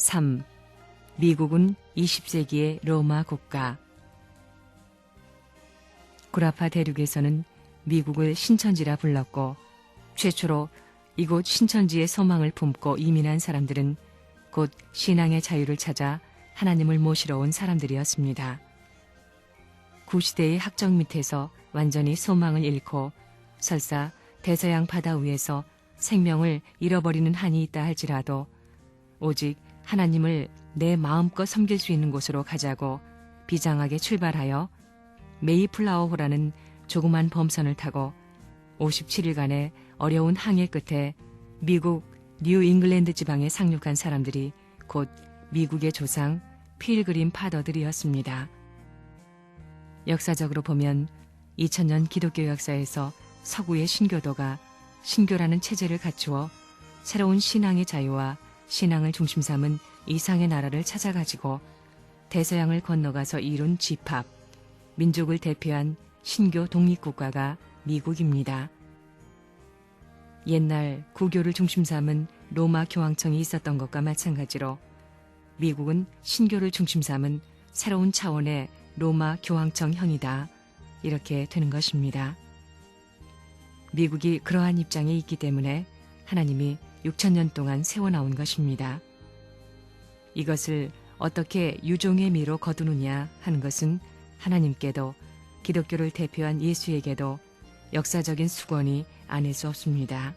3. 미국은 20세기의 로마 국가. 구라파 대륙에서는 미국을 신천지라 불렀고 최초로 이곳 신천지의 소망을 품고 이민한 사람들은 곧 신앙의 자유를 찾아 하나님을 모시러 온 사람들이었습니다. 구시대의 학적 밑에서 완전히 소망을 잃고 설사 대서양 바다 위에서 생명을 잃어버리는 한이 있다 할지라도 오직 하나님을 내 마음껏 섬길 수 있는 곳으로 가자고 비장하게 출발하여 메이플라워호라는 조그만 범선을 타고 57일간의 어려운 항해 끝에 미국 뉴 잉글랜드 지방에 상륙한 사람들이 곧 미국의 조상 필그림 파더들이었습니다. 역사적으로 보면 2000년 기독교 역사에서 서구의 신교도가 신교라는 체제를 갖추어 새로운 신앙의 자유와 신앙을 중심 삼은 이상의 나라를 찾아가지고 대서양을 건너가서 이룬 집합, 민족을 대표한 신교 독립국가가 미국입니다. 옛날 구교를 중심 삼은 로마 교황청이 있었던 것과 마찬가지로 미국은 신교를 중심 삼은 새로운 차원의 로마 교황청형이다. 이렇게 되는 것입니다. 미국이 그러한 입장에 있기 때문에 하나님이 6,000년 동안 세워나온 것입니다. 이것을 어떻게 유종의 미로 거두느냐 하는 것은 하나님께도 기독교를 대표한 예수에게도 역사적인 수건이 아닐 수 없습니다.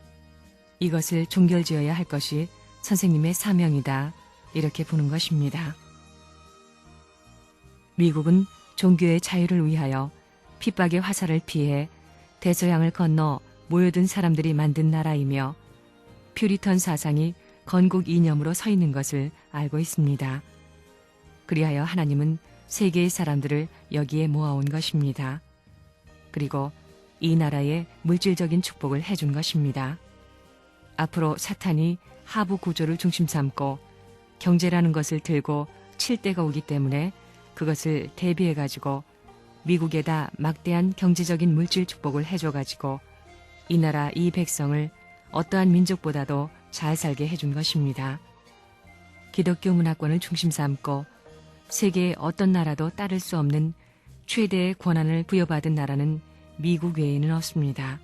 이것을 종결지어야 할 것이 선생님의 사명이다. 이렇게 보는 것입니다. 미국은 종교의 자유를 위하여 핍박의 화살을 피해 대서양을 건너 모여든 사람들이 만든 나라이며 퓨리턴 사상이 건국 이념으로 서 있는 것을 알고 있습니다. 그리하여 하나님은 세계의 사람들을 여기에 모아온 것입니다. 그리고 이 나라에 물질적인 축복을 해준 것입니다. 앞으로 사탄이 하부 구조를 중심 삼고 경제라는 것을 들고 칠 때가 오기 때문에 그것을 대비해가지고 미국에다 막대한 경제적인 물질 축복을 해줘가지고 이 나라 이 백성을 어떠한 민족보다도 잘 살게 해준 것입니다. 기독교 문화권을 중심 삼고 세계의 어떤 나라도 따를 수 없는 최대의 권한을 부여받은 나라는 미국 외에는 없습니다.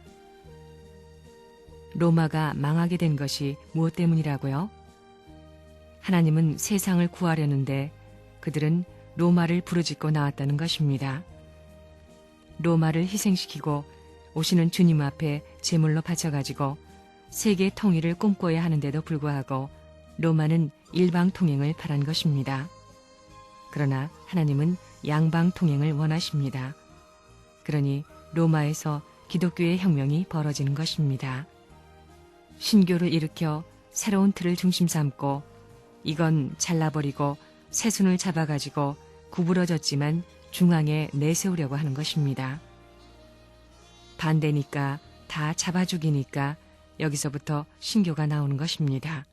로마가 망하게 된 것이 무엇 때문이라고요? 하나님은 세상을 구하려는데 그들은 로마를 부르짖고 나왔다는 것입니다. 로마를 희생시키고 오시는 주님 앞에 제물로 바쳐가지고 세계 통일을 꿈꿔야 하는데도 불구하고 로마는 일방 통행을 바란 것입니다. 그러나 하나님은 양방 통행을 원하십니다. 그러니 로마에서 기독교의 혁명이 벌어지는 것입니다. 신교를 일으켜 새로운 틀을 중심 삼고 이건 잘라버리고 새순을 잡아가지고 구부러졌지만 중앙에 내세우려고 하는 것입니다. 반대니까 다 잡아 죽이니까 여기서부터 신교가 나오는 것입니다.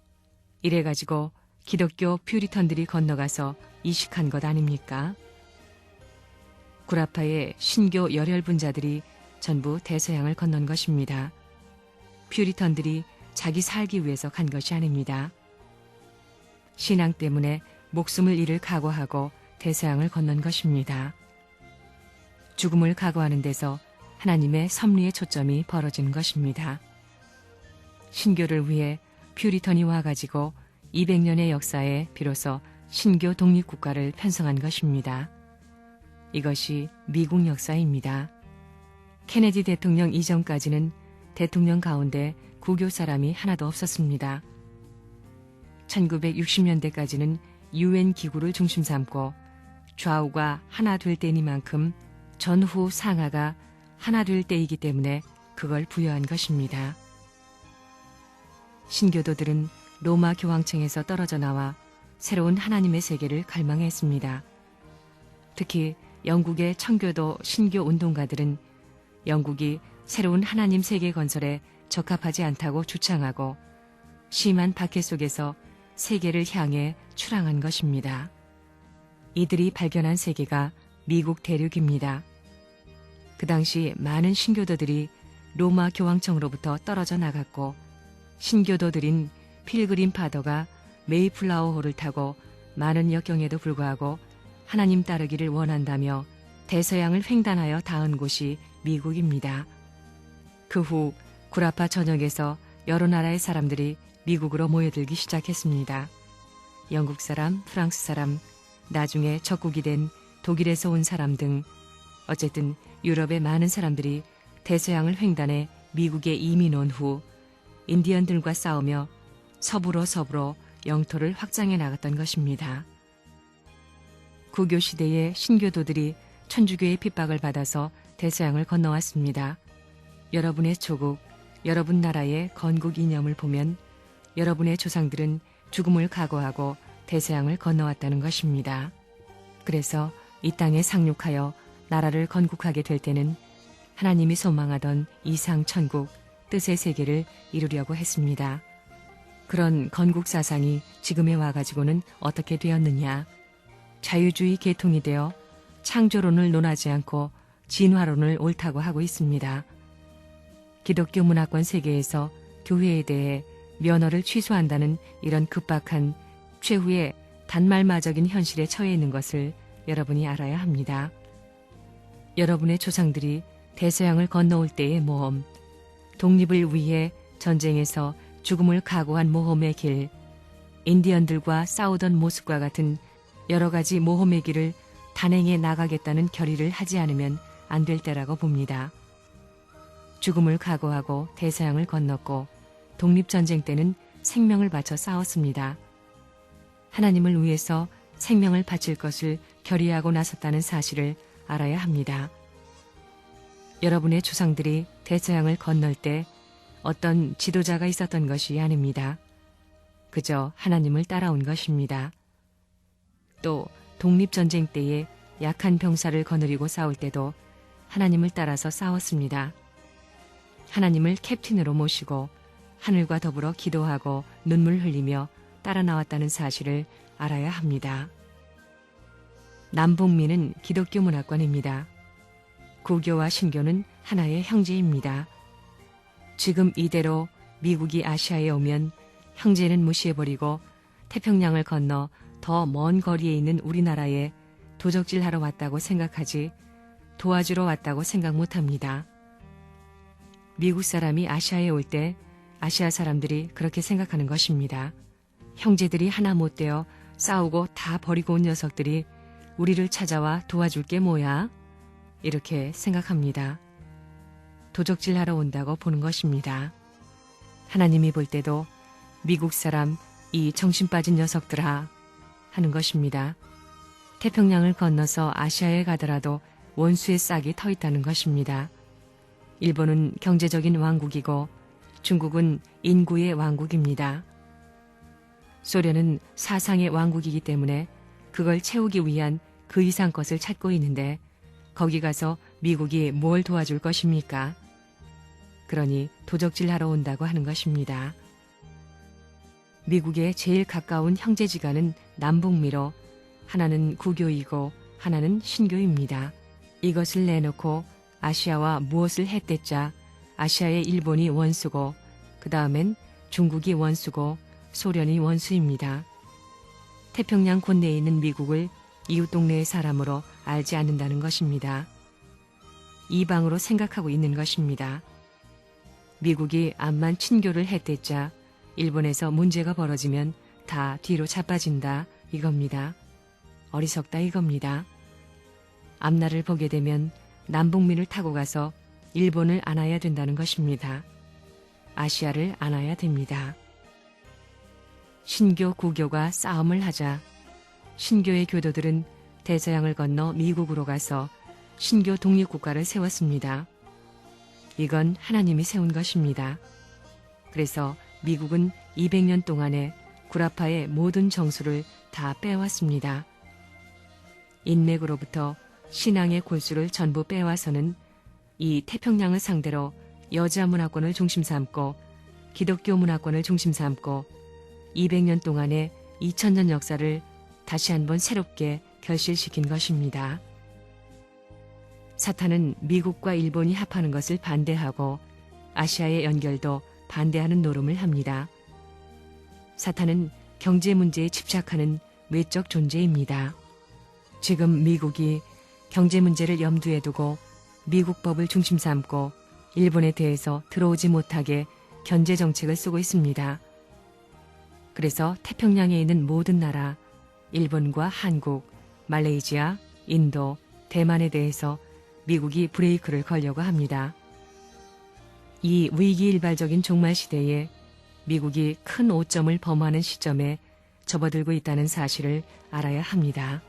이래가지고 기독교 퓨리턴들이 건너가서 이식한 것 아닙니까? 구라파의 신교 열혈분자들이 전부 대서양을 건넌 것입니다. 퓨리턴들이 자기 살기 위해서 간 것이 아닙니다. 신앙 때문에 목숨을 잃을 각오하고 대서양을 건넌 것입니다. 죽음을 각오하는 데서 하나님의 섭리의 초점이 벌어지는 것입니다. 신교를 위해 퓨리턴이 와가지고 200년의 역사에 비로소 신교 독립국가를 편성한 것입니다. 이것이 미국 역사입니다. 케네디 대통령 이전까지는 대통령 가운데 구교 사람이 하나도 없었습니다. 1960년대까지는 UN 기구를 중심 삼고 좌우가 하나 될 때니만큼 전후 상하가 하나 될 때이기 때문에 그걸 부여한 것입니다. 신교도들은 로마 교황청에서 떨어져 나와 새로운 하나님의 세계를 갈망했습니다. 특히 영국의 청교도 신교 운동가들은 영국이 새로운 하나님 세계 건설에 적합하지 않다고 주창하고 심한 박해 속에서 세계를 향해 출항한 것입니다. 이들이 발견한 세계가 미국 대륙입니다. 그 당시 많은 신교도들이 로마 교황청으로부터 떨어져 나갔고 신교도들인 필그림 파더가 메이플라워호를 타고 많은 역경에도 불구하고 하나님 따르기를 원한다며 대서양을 횡단하여 닿은 곳이 미국입니다. 그 후 구라파 전역에서 여러 나라의 사람들이 미국으로 모여들기 시작했습니다. 영국 사람, 프랑스 사람, 나중에 적국이 된 독일에서 온 사람 등 어쨌든 유럽의 많은 사람들이 대서양을 횡단해 미국에 이민 온 후 인디언들과 싸우며 서부로 영토를 확장해 나갔던 것입니다. 구교 시대의 신교도들이 천주교의 핍박을 받아서 대서양을 건너왔습니다. 여러분의 조국, 여러분 나라의 건국 이념을 보면 여러분의 조상들은 죽음을 각오하고 대서양을 건너왔다는 것입니다. 그래서 이 땅에 상륙하여 나라를 건국하게 될 때는 하나님이 소망하던 이상 천국, 뜻의 세계를 이루려고 했습니다. 그런 건국 사상이 지금에 와가지고는 어떻게 되었느냐? 자유주의 계통이 되어 창조론을 논하지 않고 진화론을 옳다고 하고 있습니다. 기독교 문화권 세계에서 교회에 대해 면허를 취소한다는 이런 급박한 최후의 단말마적인 현실에 처해 있는 것을 여러분이 알아야 합니다. 여러분의 조상들이 대서양을 건너올 때의 모험, 독립을 위해 전쟁에서 죽음을 각오한 모험의 길, 인디언들과 싸우던 모습과 같은 여러 가지 모험의 길을 단행해 나가겠다는 결의를 하지 않으면 안 될 때라고 봅니다. 죽음을 각오하고 대서양을 건넜고 독립전쟁 때는 생명을 바쳐 싸웠습니다. 하나님을 위해서 생명을 바칠 것을 결의하고 나섰다는 사실을 알아야 합니다. 여러분의 조상들이 대서양을 건널 때 어떤 지도자가 있었던 것이 아닙니다. 그저 하나님을 따라온 것입니다. 또 독립전쟁 때에 약한 병사를 거느리고 싸울 때도 하나님을 따라서 싸웠습니다. 하나님을 캡틴으로 모시고 하늘과 더불어 기도하고 눈물 흘리며 따라 나왔다는 사실을 알아야 합니다. 남북미는 기독교 문화권입니다. 구교와 신교는 하나의 형제입니다. 지금 이대로 미국이 아시아에 오면 형제는 무시해버리고 태평양을 건너 더 먼 거리에 있는 우리나라에 도적질하러 왔다고 생각하지 도와주러 왔다고 생각 못합니다. 미국 사람이 아시아에 올 때 아시아 사람들이 그렇게 생각하는 것입니다. 형제들이 하나 못 되어 싸우고 다 버리고 온 녀석들이 우리를 찾아와 도와줄 게 뭐야? 이렇게 생각합니다. 도적질하러 온다고 보는 것입니다. 하나님이 볼 때도 미국 사람 이 정신 빠진 녀석들아 하는 것입니다. 태평양을 건너서 아시아에 가더라도 원수의 싹이 터 있다는 것입니다. 일본은 경제적인 왕국이고 중국은 인구의 왕국입니다. 소련은 사상의 왕국이기 때문에 그걸 채우기 위한 그 이상 것을 찾고 있는데 거기 가서 미국이 뭘 도와줄 것입니까? 그러니 도적질하러 온다고 하는 것입니다. 미국에 제일 가까운 형제지간은 남북미로 하나는 구교이고 하나는 신교입니다. 이것을 내놓고 아시아와 무엇을 했댔자 아시아의 일본이 원수고 그 다음엔 중국이 원수고 소련이 원수입니다. 태평양 곳내에 있는 미국을 이웃 동네의 사람으로 알지 않는다는 것입니다. 이방으로 생각하고 있는 것입니다. 미국이 암만 친교를 했댔자 일본에서 문제가 벌어지면 다 뒤로 자빠진다 이겁니다. 어리석다 이겁니다. 앞날을 보게 되면 남북민을 타고 가서 일본을 안아야 된다는 것입니다. 아시아를 안아야 됩니다. 신교, 구교가 싸움을 하자 신교의 교도들은 대서양을 건너 미국으로 가서 신교 독립국가를 세웠습니다. 이건 하나님이 세운 것입니다. 그래서 미국은 200년 동안에 구라파의 모든 정수를 다 빼왔습니다. 인맥으로부터 신앙의 골수를 전부 빼와서는 이 태평양을 상대로 여자 문화권을 중심 삼고 기독교 문화권을 중심 삼고 200년 동안의 2000년 역사를 다시 한번 새롭게 결실시킨 것입니다. 사탄은 미국과 일본이 합하는 것을 반대하고 아시아의 연결도 반대하는 노름을 합니다. 사탄은 경제 문제에 집착하는 외적 존재입니다. 지금 미국이 경제 문제를 염두에 두고 미국법을 중심 삼고 일본에 대해서 들어오지 못하게 견제 정책을 쓰고 있습니다. 그래서 태평양에 있는 모든 나라, 일본과 한국, 말레이시아, 인도, 대만에 대해서 미국이 브레이크를 걸려고 합니다. 이 위기일발적인 종말 시대에 미국이 큰 오점을 범하는 시점에 접어들고 있다는 사실을 알아야 합니다.